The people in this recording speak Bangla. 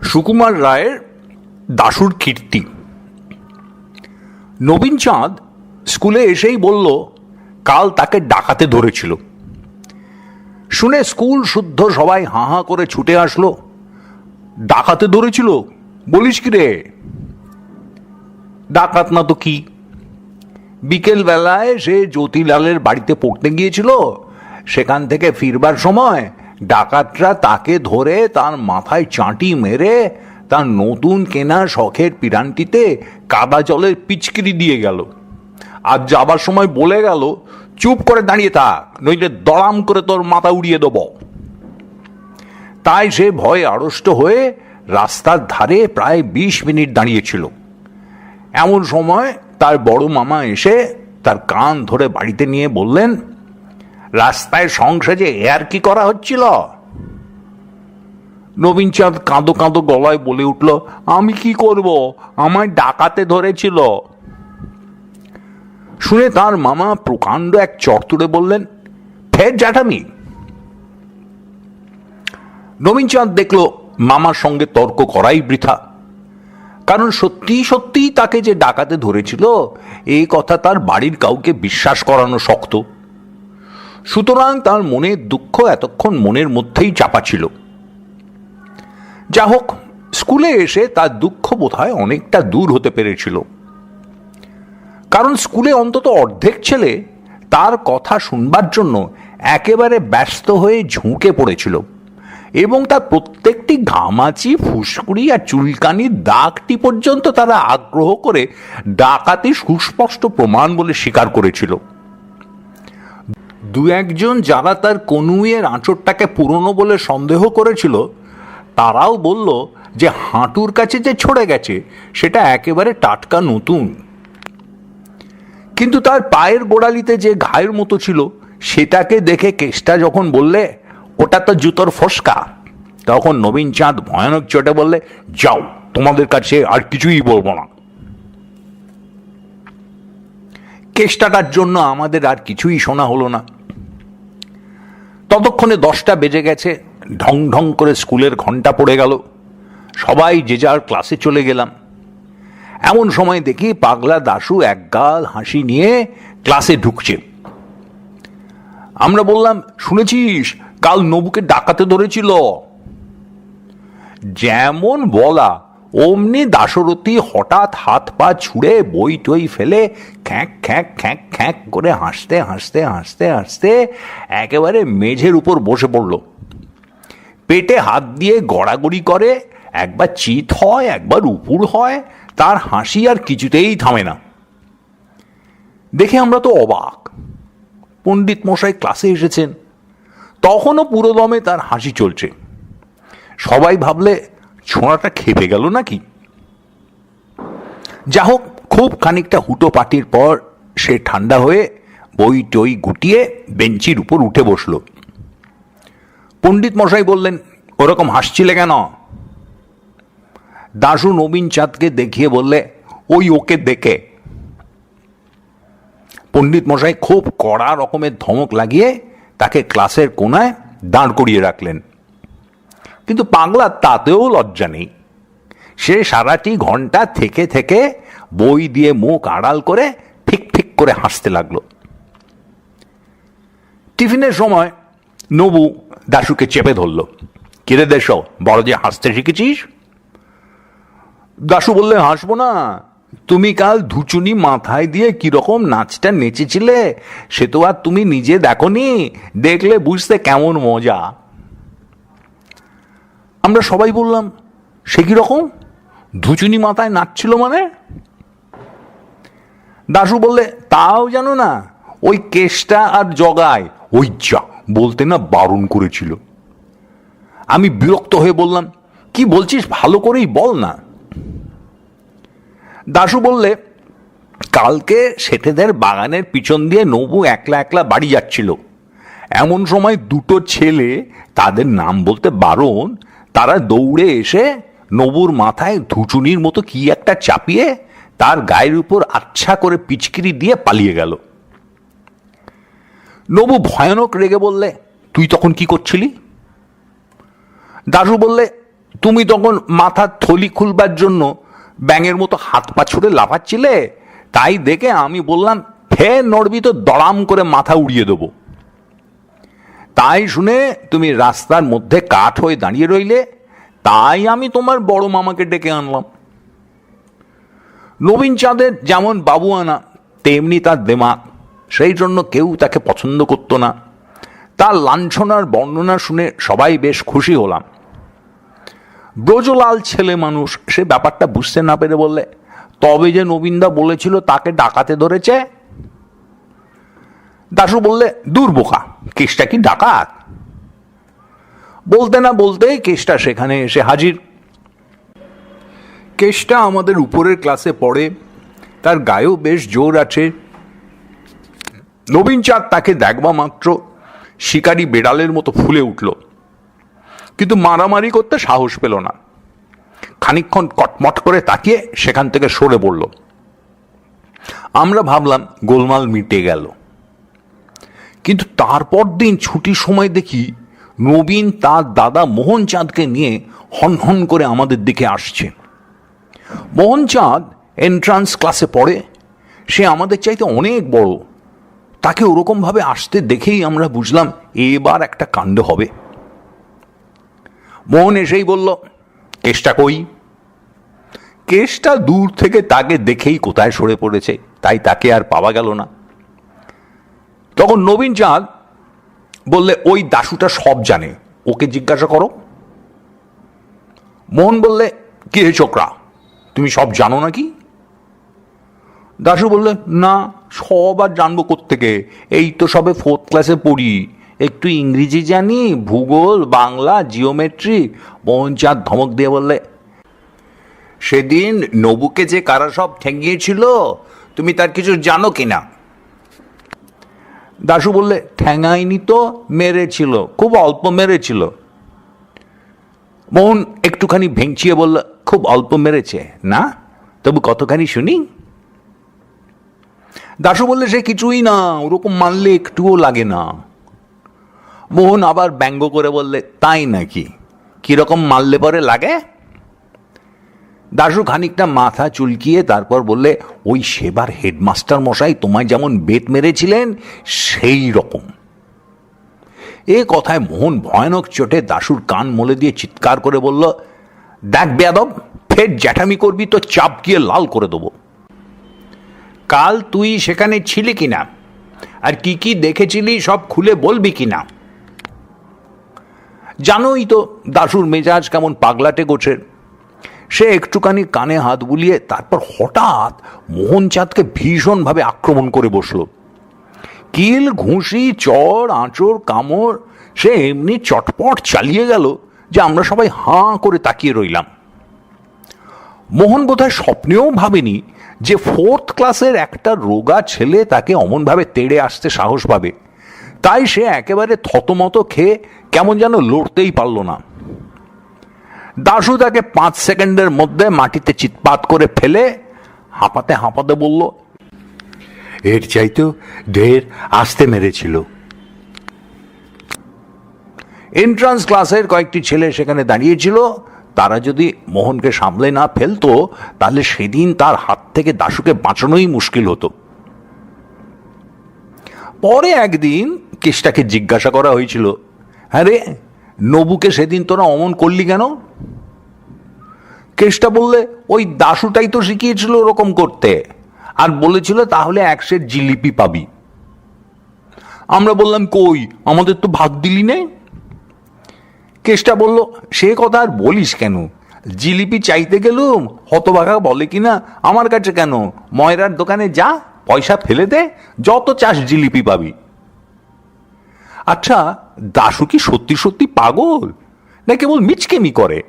সুকুমার রায়ের দাশুর কীর্তি। নবীন চাঁদ স্কুলে এসেই বলল কাল তাকে ডাকাতে ধরেছিল। শুনে স্কুল শুদ্ধ সবাই হাঁ হাঁ করে ছুটে আসলো। ডাকাতে ধরেছিল বলিস কি রে? ডাকাত না তো কি, বিকেল বেলায় সে জ্যোতিলালের বাড়িতে পড়তে গিয়েছিল, সেখান থেকে ফিরবার সময় ডাকাতরা তাকে ধরে তার মাথায় চাঁটি মেরে তার নতুন কেনা শখের পিরানটিতে কাদা জলের পিচকিরি দিয়ে গেল। আর যাবার সময় বলে গেল, চুপ করে দাঁড়িয়ে থাক, নইলে দড়াম করে তোর মাথা উড়িয়ে দেব। তাই সে ভয়ে আড়ষ্ট হয়ে রাস্তার ধারে প্রায় 20 মিনিট দাঁড়িয়েছিল। এমন সময় তার বড় মামা এসে তার কান ধরে বাড়িতে নিয়ে বললেন, রাস্তায় সংসারে আর কি করা হচ্ছিল? নবীন চাঁদ কাঁদো কাঁদো গলায় বলে উঠল, আমি কি করব, আমায় ডাকাতে ধরেছিল। শুনে তার মামা প্রকাণ্ড এক চড় তুলে বললেন, ফের জ্যাঠামি। নবীন চাঁদ দেখল মামার সঙ্গে তর্ক করাই বৃথা, কারণ সত্যি সত্যি তাকে যে ডাকাতে ধরেছিল এই কথা তার বাড়ির কাউকে বিশ্বাস করানো শক্ত। সুতরাং তার মনের দুঃখ এতক্ষণ মনের মধ্যেই চাপা ছিল। যা হোক, স্কুলে এসে তার দুঃখ বোধহয় অনেকটা দূর হতে পেরেছিল, কারণ স্কুলে অন্তত অর্ধেক ছেলে তার কথা শুনবার জন্য একেবারে ব্যস্ত হয়ে ঝুঁকে পড়েছিল, এবং তার প্রত্যেকটি ঘামাচি, ফুসকুড়ি আর চুলকানির দাগটি পর্যন্ত তারা আগ্রহ করে ডাকাতি সুস্পষ্ট প্রমাণ বলে স্বীকার করেছিল। দু একজন যারা তার কনুইয়ের আঁচড়টাকে পুরনো বলে সন্দেহ করেছিল, তারাও বলল যে হাঁটুর কাছে যে ছড়ে গেছে সেটা একেবারে টাটকা নতুন। কিন্তু তার পায়ের গোড়ালিতে যে ঘায়ের মতো ছিল সেটাকে দেখে কেষ্টা যখন বললে, ওটা তো জুতোর ফসকা, তখন নবীন চাঁদ ভয়ানক চটে বললে, যাও, তোমাদের কাছে আর কিছুই বলবো না। কেষ্টাটার জন্য আমাদের আর কিছুই শোনা হলো না। ততক্ষণে 10টা বেজে গেছে। ঢং ঢং করে স্কুলের ঘন্টা পড়ে গেল। সবাই যে যার ক্লাসে চলে গেলাম। এমন সময় দেখি পাগলা দাশু একগাল হাসি নিয়ে ক্লাসে ঢুকছে। আমরা বললাম, শুনেছিস কাল নবুকে ডাকাতে ধরেছিল? যেমন বলা অমনি দাশরথী হঠাৎ হাত পা ছুঁড়ে বই টই ফেলে খ্যাঁক খ্যাঁক খ্যাঁক খ্যাঁক করে হাসতে হাসতে হাসতে হাসতে একেবারে মেঝের উপর বসে পড়ল। পেটে হাত দিয়ে গড়াগড়ি করে, একবার চিত হয়, একবার উপুর হয়, তার হাসি আর কিছুতেই থামে না। দেখে আমরা তো অবাক। পণ্ডিত মশাই ক্লাসে এসেছেন, তখনও পুরোদমে তার হাসি চলছে। সবাই ভাবলে ছোঁড়াটা খেপে গেল নাকি। যা হোক, খুব খানিকটা হুটো পাটির পর সে ঠান্ডা হয়ে বই টই গুটিয়ে বেঞ্চির উপর উঠে বসল। পণ্ডিত মশাই বললেন, ওরকম হাসছিলে কেন? দাশু নবীন চাঁদকে দেখিয়ে বললে, ওই ওকে দেখে। পণ্ডিত মশাই খুব কড়া রকমের ধমক লাগিয়ে তাকে ক্লাসের কোনায় দাঁড় করিয়ে রাখলেন। কিন্তু পাগলা তাতেও লজ্জা নেই। সে সারাটি ঘন্টা থেকে থেকে বই দিয়ে মুখ আড়াল করে ফিক ফিক করে হাসতে লাগলো। টিফিনের সময় নবু দাশুকে চেপে ধরল। কিরে দেশ, বড় যে হাসতে শিখেছিস? দাশু বললে, হাসবো না? তুমি কাল ধুচুনি মাথায় দিয়ে কিরকম নাচটা নেচেছিলে সে তো আর তুমি নিজে দেখোনি, দেখলে বুঝতে কেমন মজা। আমরা সবাই বললাম, সে কিরকম? ধুচুনি মাথায় নাচছিল মানে? দাশু বললে, তাও জানো না? ওই কেষ্টা আর জগায় ওই যা বলতে না বারণ করেছিল। আমি বিরক্ত হয়ে বললাম, কি বলছিস ভালো করেই বল না। দাশু বললে, কালকে সেঠেদের বাগানের পিছন দিয়ে নবু একলা একলা বাড়ি যাচ্ছিল। এমন সময় দুটো ছেলে, তাদের নাম বলতে বারণ, তারা দৌড়ে এসে নবুর মাথায় ধুচুনির মতো কি একটা চাপিয়ে তার গায়ের উপর আচ্ছা করে পিচকিরি দিয়ে পালিয়ে গেল। নবু ভয়ানক রেগে বললে, তুই তখন কি করছিলি? দাশু বললে, তুমি তখন মাথার থলি খুলবার জন্য ব্যাঙের মতো হাত পা ছুড়ে লাফাচ্ছিলে, তাই দেখে আমি বললাম ফের নড়বি তো দড়াম করে মাথা উড়িয়ে দেবো। তাই শুনে তুমি রাস্তার মধ্যে কাঠ হয়ে দাঁড়িয়ে রইলে, তাই আমি তোমার বড় মামাকে ডেকে আনলাম। নবীন চাঁদের যেমন বাবু আনা তেমনি তার দেমাগ, সেই জন্য কেউ তাকে পছন্দ করতো না। তার লাঞ্ছনার বর্ণনা শুনে সবাই বেশ খুশি হলাম। ব্রজলাল ছেলে মানুষ, সে ব্যাপারটা বুঝতে না পেরে বললে, তবে যে নবীনদা বলেছিল তাকে ডাকাতে ধরেছে। দাশু বললে, দূর বোকা, কেসটা কি ডাকাত? বলতে না বলতেই কেসটা সেখানে এসে হাজির। কেসটা আমাদের উপরের ক্লাসে পড়ে, তার গায়েও বেশ জোর আছে। নবীন চাঁদ তাকে দেখবা মাত্র শিকারী বেড়ালের মতো ফুলে উঠল, কিন্তু মারামারি করতে সাহস পেল না। খানিকক্ষণ কটমট করে তাকিয়ে সেখান থেকে সরে পড়ল। আমরা ভাবলাম গোলমাল মিটে গেল, কিন্তু তারপর দিন ছুটির সময় দেখি নবীন তার দাদা মোহন চাঁদকে নিয়ে হনহন করে আমাদের দিকে আসছে। মোহন চাঁদ এন্ট্রান্স ক্লাসে পড়ে, সে আমাদের চাইতে অনেক বড়। তাকে ওরকমভাবে আসতে দেখেই আমরা বুঝলাম এবার একটা কাণ্ড হবে। মোহন এসেই বলল, কেসটা কই? কেসটা দূর থেকে তাকে দেখেই কোথায় সরে পড়েছে, তাই তাকে আর পাওয়া গেল না। তখন নবীন চাঁদ বললে, ওই দাশুটা সব জানে, ওকে জিজ্ঞাসা করো। মোহন বললে, কি হে ছোকরা, তুমি সব জানো নাকি? দাশু বললে, না, সব আর জানবো কোত্থেকে, এই তো সবে 4th ক্লাসে পড়ি, একটু ইংরেজি জানি, ভূগোল, বাংলা, জিওমেট্রি। মোহন চাঁদ ধমক দিয়ে বললে, সেদিন নবুকে যে কারা সব ঠেঙ্গিয়েছিল, তুমি তার কিছু জানো কিনা? দাশু বললে, ঠ্যাঙায়নি তো, মেরেছিল, খুব অল্প মেরেছিল। মোহন একটুখানি ভেঙচিয়ে বলল, খুব অল্প মেরেছে না, তবু কতখানি শুনি। দাশু বললে, সে কিছুই না, ওরকম মারলে একটুও লাগে না। মোহন আবার ব্যঙ্গ করে বললে, তাই নাকি, কিরকম মারলে পরে লাগে? দাশু খানিকটা মাথা চুলকিয়ে তারপর বললে, ওই সেবার হেডমাস্টার মশাই তোমায় যেমন বেত মেরেছিলেন সেই রকম। এ কথায় মোহন ভয়ানক চোটে দাশুর কান মলে দিয়ে চিৎকার করে বলল, দেখ বেয়াদব, ফের জ্যাঠামি করবি তো চাপকিয়ে লাল করে দেবো। কাল তুই সেখানে ছিলি কিনা, আর কি কি দেখেছিলি সব খুলে বলবি কিনা? জানোই তো দাশুর মেজাজ কেমন পাগলাটে গোছের। সে একটুখানি কানে হাত বুলিয়ে তারপর হঠাৎ মোহন চাঁদকে ভীষণভাবে আক্রমণ করে বসল। কিল, ঘুষি, চড়, আঁচড়, কামড় সে এমনি চটপট চালিয়ে গেল যে আমরা সবাই হাঁ করে তাকিয়ে রইলাম। মোহন বোধহয় স্বপ্নেও ভাবেনি যে 4th ক্লাসের একটা রোগা ছেলে তাকে অমনভাবে তেড়ে আসতে সাহস পাবে, তাই সে একেবারে থতমত খেয়ে কেমন যেন লড়তেই পারল না। দাশু তাকে 5 সেকেন্ডের মধ্যে মাটিতে চিৎপাত করে ফেলে হাঁপাতে হাঁপাতে বলল, এর চাইতেও ঢের আস্তে মেরেছিল। এন্ট্রান্স ক্লাসের কয়েকটি ছেলে সেখানে দাঁড়িয়েছিল। তারা যদি মোহনকে সামলে না ফেলতো তাহলে সেদিন তার হাত থেকে দাশুকে বাঁচানোই মুশকিল হতো। পরে একদিন কেষ্টাকে জিজ্ঞাসা করা হয়েছিল, হ্যাঁ রে, নবুকে সেদিন তোরা অমন করলি কেন? কেষ্টা বললে, ওই দাশুটাই তো শিখিয়েছিল ওরকম করতে, আর বলেছিল তাহলে 1 সেট জিলিপি পাবি। আমরা বললাম, কই, আমাদের তো ভাগ দিলি নে। কেষ্টা বলল, সে কথা আর বলিস কেন, জিলিপি চাইতে গেলুম, হতভাগা বলে কিনা, আমার কাছে কেন, ময়রার দোকানে যা, পয়সা ফেলে দে, যত চাস জিলিপি পাবি। আচ্ছা, দাশু কি সত্যি সত্যি পাগল, না কেবল মিচকেমি করে?